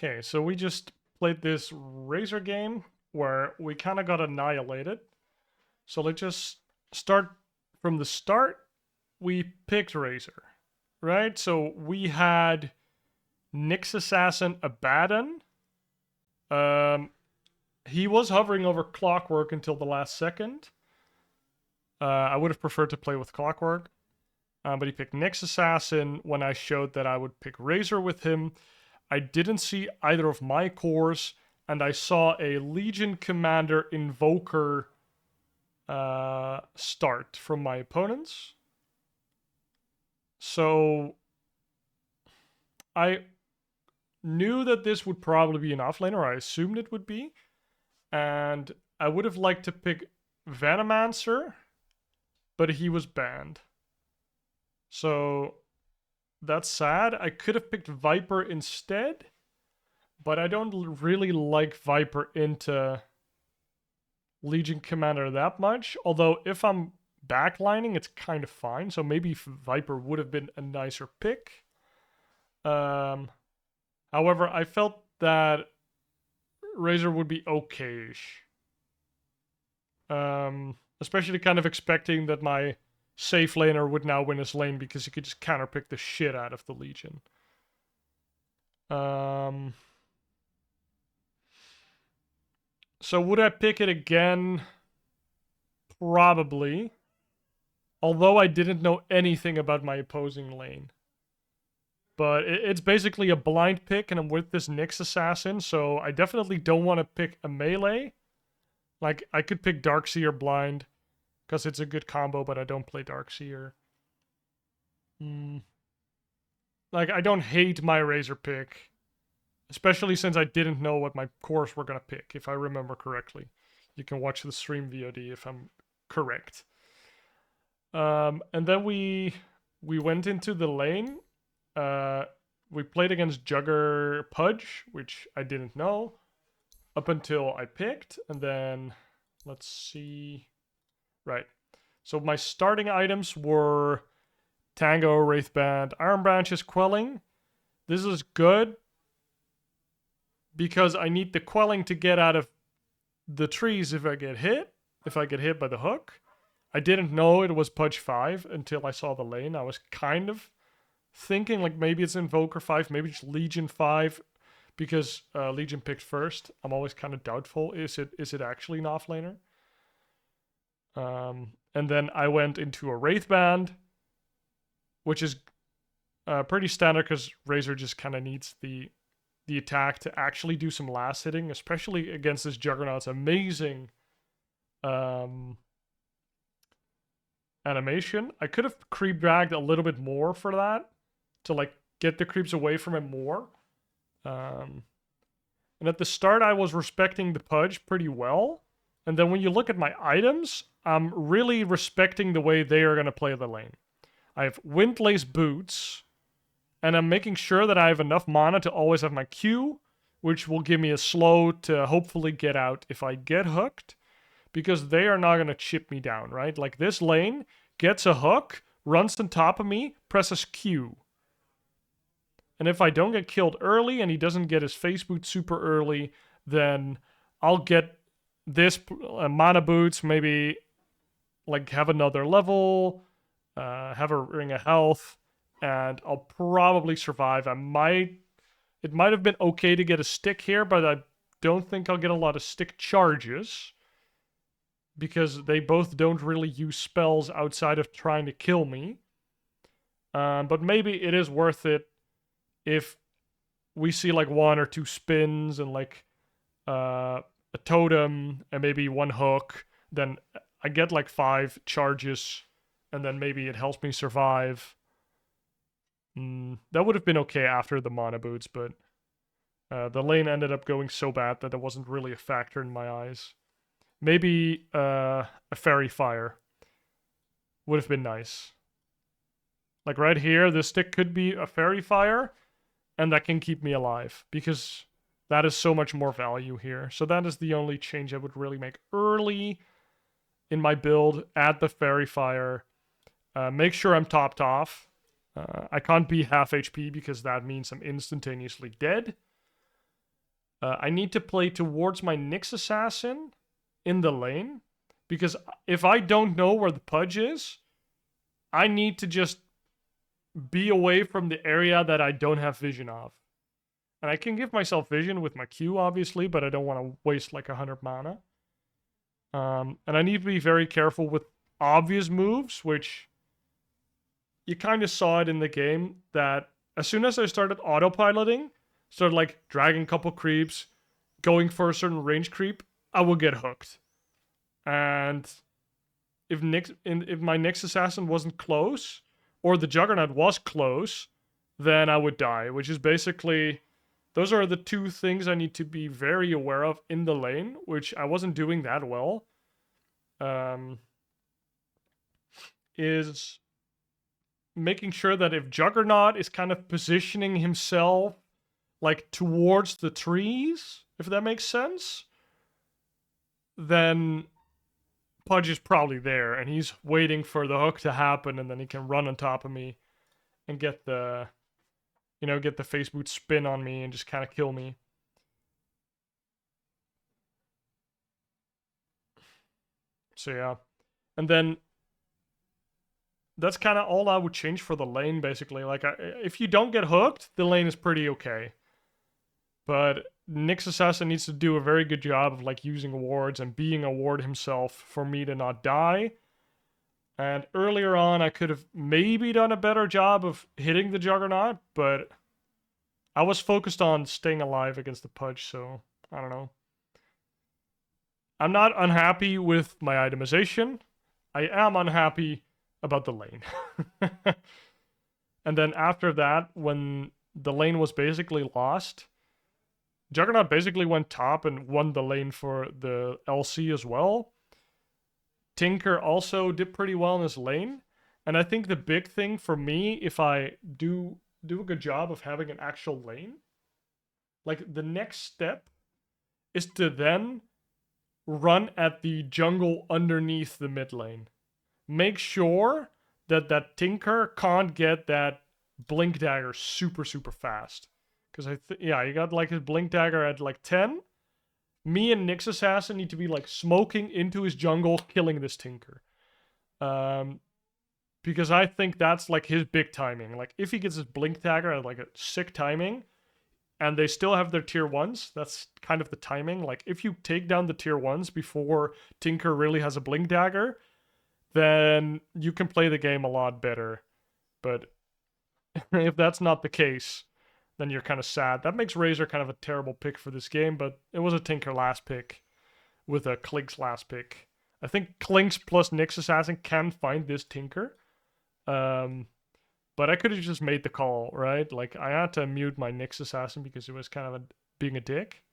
Okay, so we just played this Razor game where we kind of got annihilated. So let's just start from the start. We picked Razor, right? So we had Nyx Assassin Abaddon. Um, he was hovering over Clockwork until the last second. I would have preferred to play with Clockwork, but he picked Nyx Assassin when I showed that I would pick Razor with him. I didn't see either of my cores, and I saw a Legion Commander Invoker start from my opponents. So I knew that this would probably be an offlaner, or I assumed it would be, and I would have liked to pick Venomancer, but he was banned. So that's sad. I could have picked Viper instead, but I don't really like Viper into Legion Commander that much. Although if I'm backlining, it's kind of fine. So maybe Viper would have been a nicer pick. However, I felt that Razor would be okay-ish. Especially kind of expecting that my safe laner would now win his lane because he could just counterpick the shit out of the Legion. So would I pick it again? Probably. Although I didn't know anything about my opposing lane. But it's basically a blind pick, and I'm with this Nyx Assassin, so I definitely don't want to pick a melee. Like, I could pick Darkseer blind, because it's a good combo, but I don't play Darkseer. Like, I don't hate my Razor pick, especially since I didn't know what my cores were going to pick, if I remember correctly. You can watch the stream VOD if I'm correct. And then we went into the lane. We played against Jugger Pudge, which I didn't know up until I picked. And then let's see. Right. So my starting items were Tango, Wraithband, Iron Branches, Quelling. This is good because I need the Quelling to get out of the trees if I get hit. If I get hit by the hook. I didn't know it was Pudge 5 until I saw the lane. I was kind of thinking like maybe it's Invoker 5, maybe it's Legion 5 because Legion picked first. I'm always kind of doubtful. Is it actually an offlaner? And then I went into a Wraithband, which is pretty standard because Razor just kind of needs the attack to actually do some last hitting, especially against this Juggernaut's amazing animation. I could have creep dragged a little bit more for that to like get the creeps away from him more. And at the start, I was respecting the Pudge pretty well. And then when you look at my items, I'm really respecting the way they are going to play the lane. I have Windlace Boots, and I'm making sure that I have enough mana to always have my Q, which will give me a slow to hopefully get out if I get hooked, because they are not going to chip me down, right? Like this lane gets a hook, runs on top of me, presses Q. And if I don't get killed early and he doesn't get his Phaseboots super early, then I'll get this mana boots, maybe like have another level, have a ring of health, and I'll probably survive. It might have been okay to get a stick here, but I don't think I'll get a lot of stick charges because they both don't really use spells outside of trying to kill me. But maybe it is worth it if we see like one or two spins and like a totem and maybe one hook, then I get like 5 charges and then maybe it helps me survive. That would have been okay after the mana boots, but the lane ended up going so bad that it wasn't really a factor in my eyes. Maybe a Fairy Fire would have been nice. Like right here, this stick could be a Fairy Fire, and that can keep me alive, because that is so much more value here. So that is the only change I would really make early in my build. Add the Fairy Fire. Make sure I'm topped off. I can't be half HP because that means I'm instantaneously dead. I need to play towards my Nyx Assassin in the lane. Because if I don't know where the Pudge is, I need to just be away from the area that I don't have vision of. And I can give myself vision with my Q, obviously, but I don't want to waste like 100 mana. And I need to be very careful with obvious moves, which you kind of saw it in the game that as soon as I started autopiloting, started like dragging a couple creeps, going for a certain range creep, I will get hooked. And if my Nyx Assassin wasn't close, or the Juggernaut was close, then I would die, which is basically... Those are the two things I need to be very aware of in the lane, which I wasn't doing that well. Is making sure that if Juggernaut is kind of positioning himself like towards the trees, if that makes sense, then Pudge is probably there and he's waiting for the hook to happen, and then he can run on top of me and get the Phaseboots spin on me and just kind of kill me. So yeah. And then that's kind of all I would change for the lane, basically. Like, if you don't get hooked, the lane is pretty okay. But Nyx Assassin needs to do a very good job of like using wards and being a ward himself for me to not die. And earlier on, I could have maybe done a better job of hitting the Juggernaut, but I was focused on staying alive against the Pudge, so I don't know. I'm not unhappy with my itemization. I am unhappy about the lane. And then after that, when the lane was basically lost, Juggernaut basically went top and won the lane for the LC as well. Tinker also did pretty well in his lane. And I think the big thing for me, if I do a good job of having an actual lane, like the next step is to then run at the jungle underneath the mid lane. Make sure that Tinker can't get that Blink Dagger super, super fast. Because you got like his Blink Dagger at like 10. Me and Nyx Assassin need to be like smoking into his jungle, killing this Tinker. Because I think that's like his big timing. Like if he gets his Blink Dagger at like a sick timing, and they still have their tier 1s, that's kind of the timing. Like if you take down the tier 1s before Tinker really has a Blink Dagger, then you can play the game a lot better. But if that's not the case, then you're kind of sad. That makes Razor kind of a terrible pick for this game, but it was a Tinker last pick with a Klink's last pick. I think Klink's plus Nyx Assassin can find this Tinker. But I could have just made the call, right? Like, I had to mute my Nyx Assassin because it was kind of being a dick.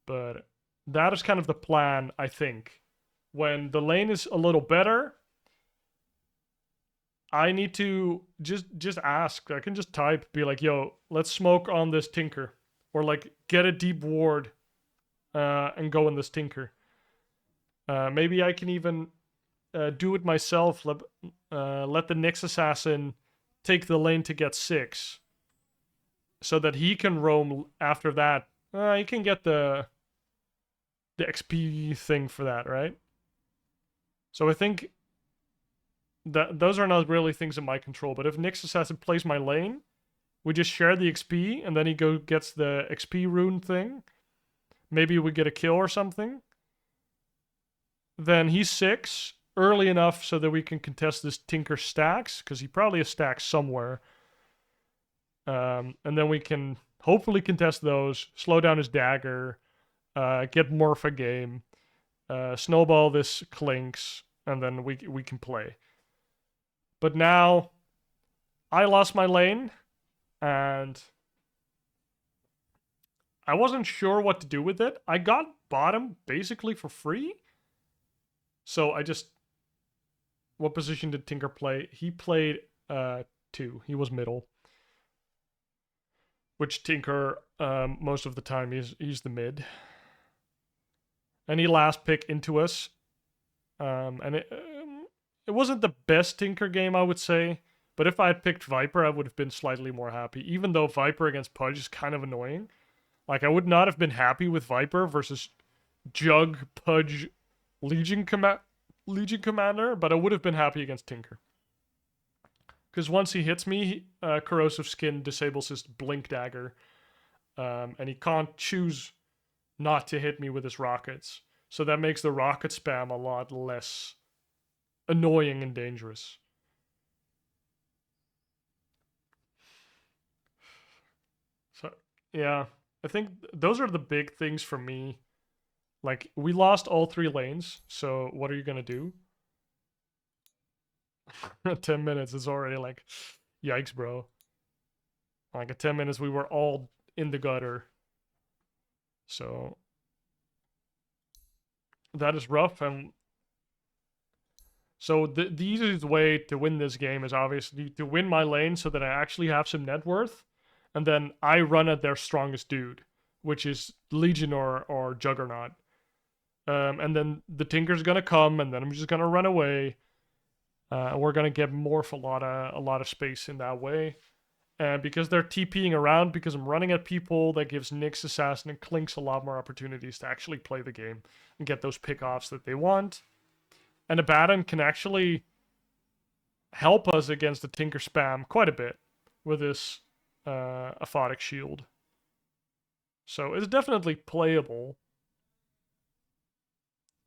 But that is kind of the plan, I think. When the lane is a little better, I need to just ask. I can just type, be like, yo, let's smoke on this Tinker. Or, like, get a deep ward and go in this Tinker. Maybe I can even do it myself. Let the Nyx Assassin take the lane to get 6. So that he can roam after that. He can get the XP thing for that, right? So I think that those are not really things in my control. But if Nyx Assassin plays my lane, we just share the XP, and then he gets the XP rune thing. Maybe we get a kill or something. Then he's 6 early enough so that we can contest this Tinker stacks, because he probably has stacks somewhere. And then we can hopefully contest those, slow down his dagger, get Morpha game, snowball this Klinks, and then we can play. But now, I lost my lane, and I wasn't sure what to do with it. I got bottom basically for free. So I just... What position did Tinker play? He played 2. He was middle. Which Tinker, most of the time, he's the mid. And he last pick into us. And it wasn't the best Tinker game, I would say. But if I had picked Viper, I would have been slightly more happy. Even though Viper against Pudge is kind of annoying. Like, I would not have been happy with Viper versus Jug, Pudge, Legion, Legion Commander, but I would have been happy against Tinker. Because once he hits me, Corrosive Skin disables his Blink Dagger, and he can't choose not to hit me with his rockets. So that makes the rocket spam a lot less annoying and dangerous. So, yeah, I think those are the big things for me. Like, we lost all 3 lanes, so what are you gonna do? 10 minutes is already like, yikes, bro. Like, at 10 minutes, we were all in the gutter. So, that is rough. And so, the easiest way to win this game is obviously to win my lane so that I actually have some net worth. And then I run at their strongest dude, which is Legion or Juggernaut. And then the Tinker's gonna come, and then I'm just gonna run away. And we're gonna get morph a lot of space in that way. And because they're TPing around, because I'm running at people, that gives Nyx, Assassin, and Clinks a lot more opportunities to actually play the game and get those pickoffs that they want. And Abaddon can actually help us against the Tinker spam quite a bit with this Aphotic Shield. So it's definitely playable.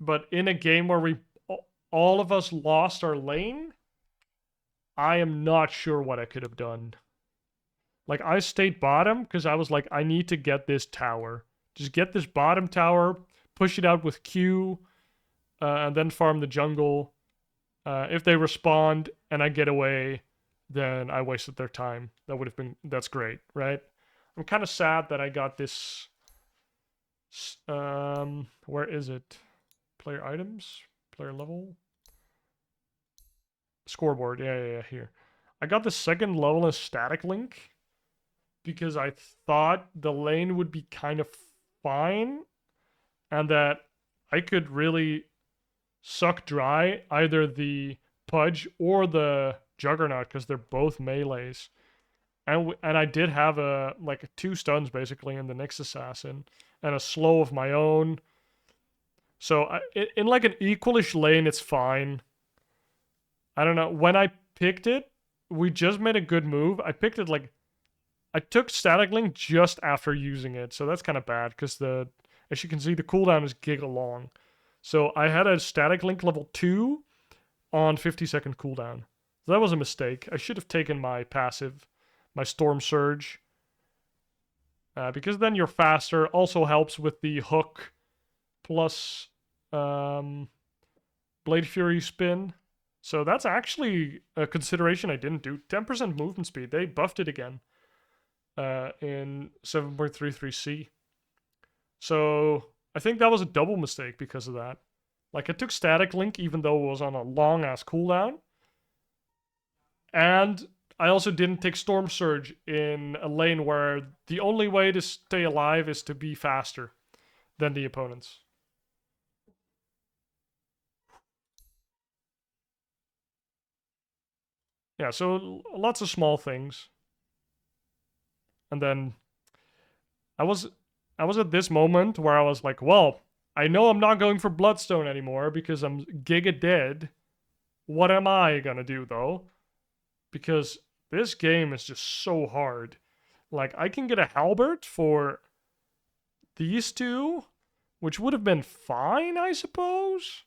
But in a game where we all of us lost our lane, I am not sure what I could have done. Like, I stayed bottom because I was like, I need to get this tower. Just get this bottom tower, push it out with Q, and then farm the jungle. If they respond and I get away, then I wasted their time. That would have been, that's great, right? I'm kind of sad that I got this. Where is it? Player items? Player level? Scoreboard. Yeah, here. I got the second level as static link because I thought the lane would be kind of fine and that I could really suck dry either the Pudge or the Juggernaut because they're both melees. And I did have like 2 stuns basically in the Nyx Assassin and a slow of my own. So in like an equalish lane, it's fine. I don't know. When I picked it, we just made a good move. I picked it like I took static link just after using it, so that's kind of bad because as you can see, the cooldown is giga long. So I had a static link level 2 on 50-second cooldown. So that was a mistake. I should have taken my passive, my Storm Surge, because then you're faster. Also helps with the hook plus Blade Fury spin. So that's actually a consideration I didn't do. 10% movement speed. They buffed it again in 7.33C. So I think that was a double mistake because of that. Like, I took static link even though it was on a long ass cooldown. And I also didn't take Storm Surge in a lane where the only way to stay alive is to be faster than the opponents. Yeah, so lots of small things. And then I was at this moment where I was like, well, I know I'm not going for Bloodstone anymore because I'm giga dead. What am I gonna do though? Because this game is just so hard. Like, I can get a Halbert for these 2, which would have been fine, I suppose.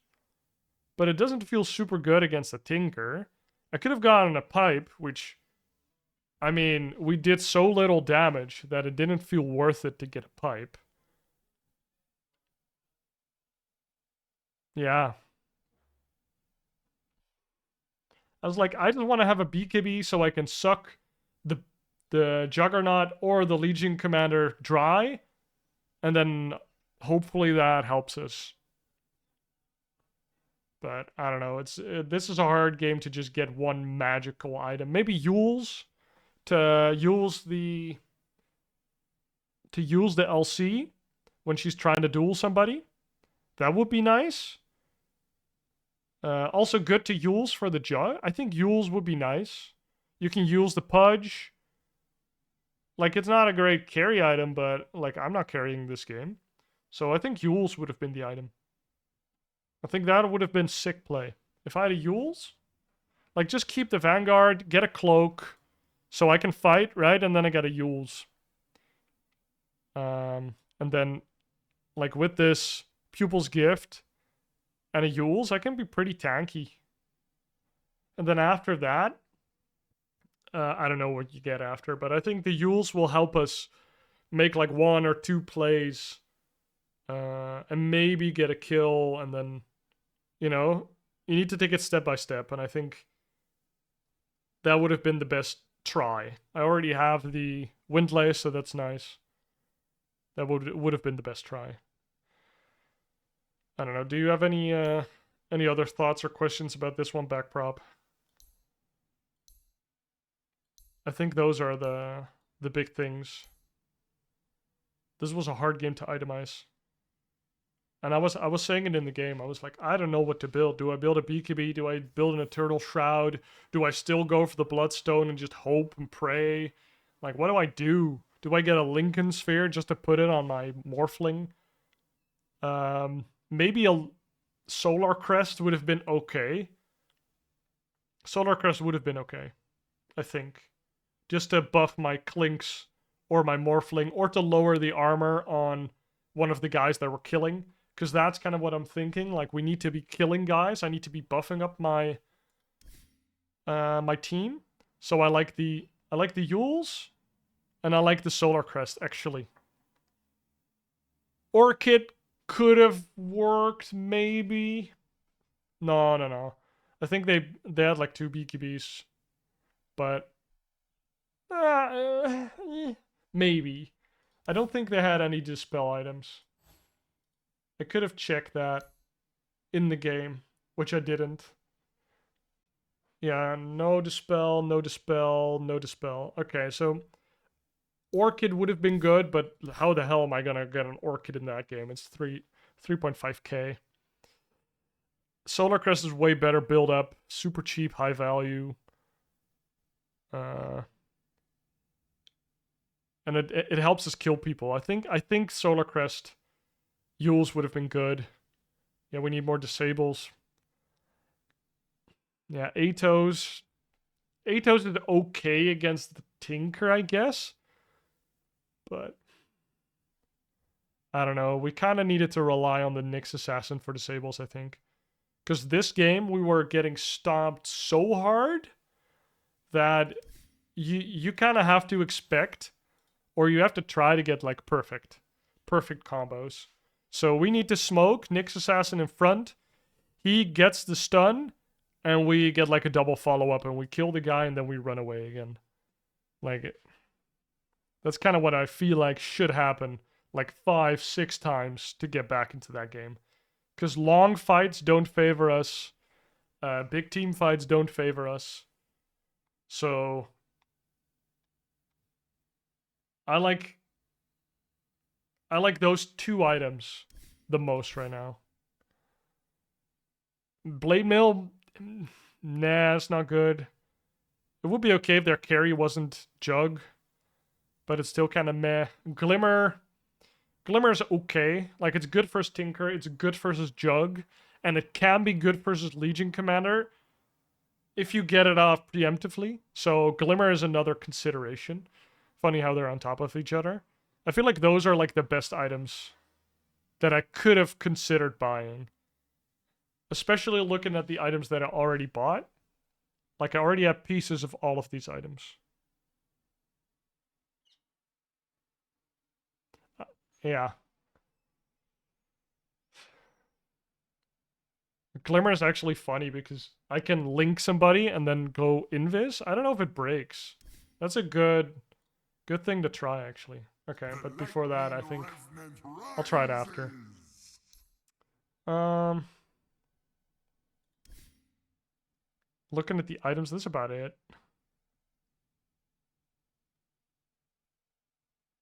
But it doesn't feel super good against a Tinker. I could have gotten a Pipe, which, I mean, we did so little damage that it didn't feel worth it to get a Pipe. Yeah. I was like, I just want to have a BKB so I can suck the Juggernaut or the Legion Commander dry, and then hopefully that helps us. But I don't know. This is a hard game to just get one magical item. Maybe Euls to Euls the LC when she's trying to duel somebody. That would be nice. Also good to Euls for the Jug. I think Euls would be nice. You can Euls the Pudge. Like, it's not a great carry item, but, like, I'm not carrying this game. So I think Euls would have been the item. I think that would have been sick play. If I had a Euls, like, just keep the Vanguard, get a Cloak, so I can fight, right? And then I get a Euls. And then, like, with this Pupil's Gift and a Euls, I can be pretty tanky. And then after that, I don't know what you get after, but I think the Euls will help us make like 1 or 2 plays and maybe get a kill. And then, you know, you need to take it step by step. And I think that would have been the best try. I already have the Windlace, so that's nice. That would have been the best try. I don't know. Do you have any other thoughts or questions about this one, back prop? I think those are the big things. This was a hard game to itemize. And I was saying it in the game. I was like, I don't know what to build. Do I build a BKB? Do I build an Eternal Shroud? Do I still go for the Bloodstone and just hope and pray? Like, what do I do? Do I get a Lincoln Sphere just to put it on my Morphling? Maybe a Solar Crest would have been okay. Solar Crest would have been okay, I think. Just to buff my Clinks or my Morphling, or to lower the armor on one of the guys that we're killing. Because that's kind of what I'm thinking. Like, we need to be killing guys. I need to be buffing up my my team. So I like the Euls, and I like the Solar Crest, actually. Orchid could have worked, maybe. No. I think they had like 2 BKBs, but maybe. I don't think they had any dispel items. I could have checked that in the game, which I didn't. Yeah, no dispel, no dispel, no dispel. Okay, so Orchid would have been good, but how the hell am I gonna get an Orchid in that game? It's 3.5k. Solar Crest is way better build up, super cheap, high value. And it helps us kill people. I think Solar Crest Euls would have been good. Yeah, we need more disables. Yeah, Atos. Atos is okay against the Tinker, I guess. But I don't know. We kind of needed to rely on the Nyx Assassin for disables, I think. Because this game, we were getting stomped so hard that you kind of have to expect, or you have to try to get like perfect combos. So we need to smoke Nyx Assassin in front. He gets the stun, and we get like a double follow-up, and we kill the guy, and then we run away again. Like, that's kind of what I feel like should happen like 5-6 times to get back into that game. Because long fights don't favor us. Big team fights don't favor us. So I like those 2 items the most right now. Blade Mill, nah, it's not good. It would be okay if their carry wasn't Jug, but it's still kind of meh. Glimmer is okay. Like, it's good versus Tinker, it's good versus Jug, and it can be good versus Legion Commander if you get it off preemptively. So Glimmer is another consideration. Funny how they're on top of each other. I feel like those are like the best items that I could have considered buying. Especially looking at the items that I already bought. Like, I already have pieces of all of these items. Yeah. Glimmer is actually funny because I can link somebody and then go invis. I don't know if it breaks. That's a good thing to try, actually. Okay, but before that, I think I'll try it after. Looking at the items, that's about it.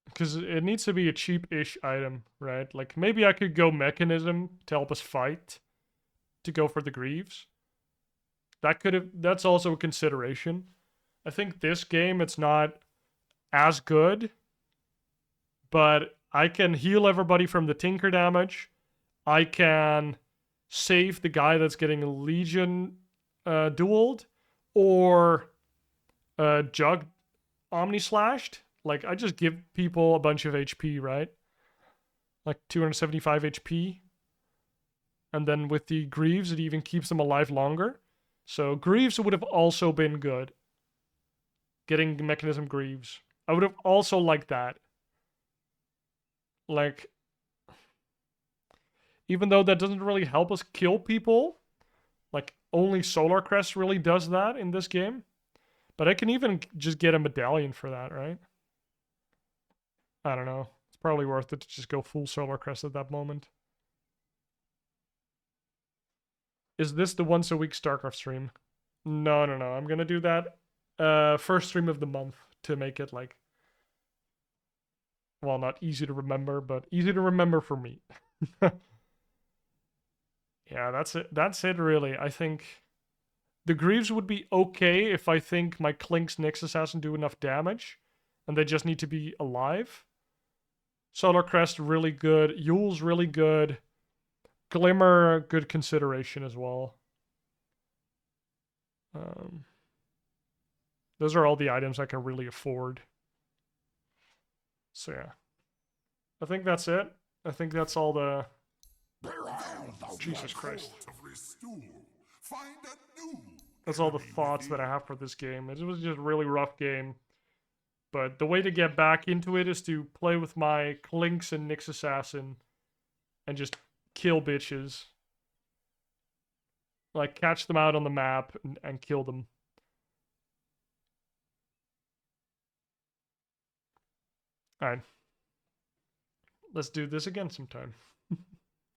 Because it needs to be a cheap-ish item, right? Like, maybe I could go Mechanism to help us fight, to go for the Greaves. That's also a consideration. I think this game, it's not as good, but I can heal everybody from the Tinker damage. I can save the guy that's getting Legion dueled, or Jug Omni Slashed. Like, I just give people a bunch of HP, right? Like 275 HP. And then with the Greaves, it even keeps them alive longer. So Greaves would have also been good. Getting Mechanism Greaves. I would have also liked that. Like, even though that doesn't really help us kill people, like, only Solar Crest really does that in this game. But I can even just get a medallion for that, right? I don't know. It's probably worth it to just go full Solar Crest at that moment. Is this the once a week StarCraft stream? No, no, no. I'm gonna do that first stream of the month to make it like, well, not easy to remember, but easy to remember for me. Yeah, that's it. That's it, really. I think the Greaves would be okay if I think my Klink's Nyx Assassin do enough damage, and they just need to be alive. Solar Crest really good. Euls really good. Glimmer, good consideration as well. Those are all the items I can really afford. So yeah, I think that's it. I think that's all the. Jesus Christ. That's all the thoughts that I have for this game. It was just a really rough game. But the way to get back into it is to play with my Clinks and Nyx Assassin and just kill bitches. Like, catch them out on the map and kill them. Alright. Let's do this again sometime.